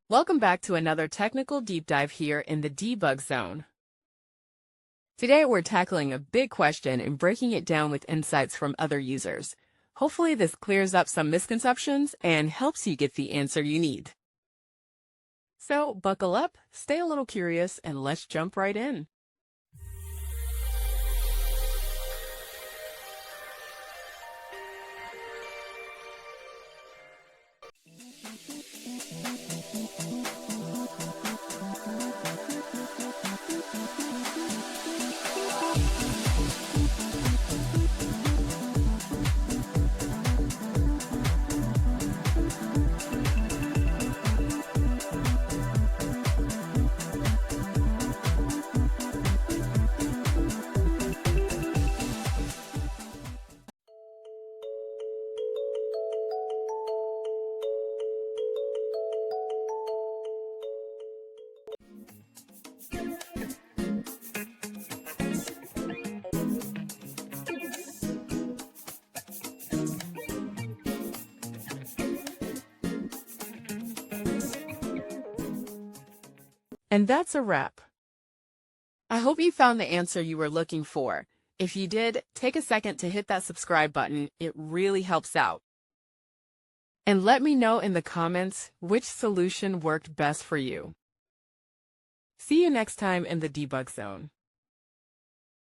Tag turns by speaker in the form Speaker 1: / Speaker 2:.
Speaker 1: Welcome back to another technical deep dive here in the debug zone. Today we're tackling a big question and breaking it down with insights from other users. Hopefully this clears up some misconceptions and helps you get the answer you need. So buckle up, stay a little curious, and let's jump right in. And that's a wrap. I hope you found the answer you were looking for. If you did, take a second to hit that subscribe button. It really helps out. And let me know in the comments which solution worked best for you. See you next time in the debug zone.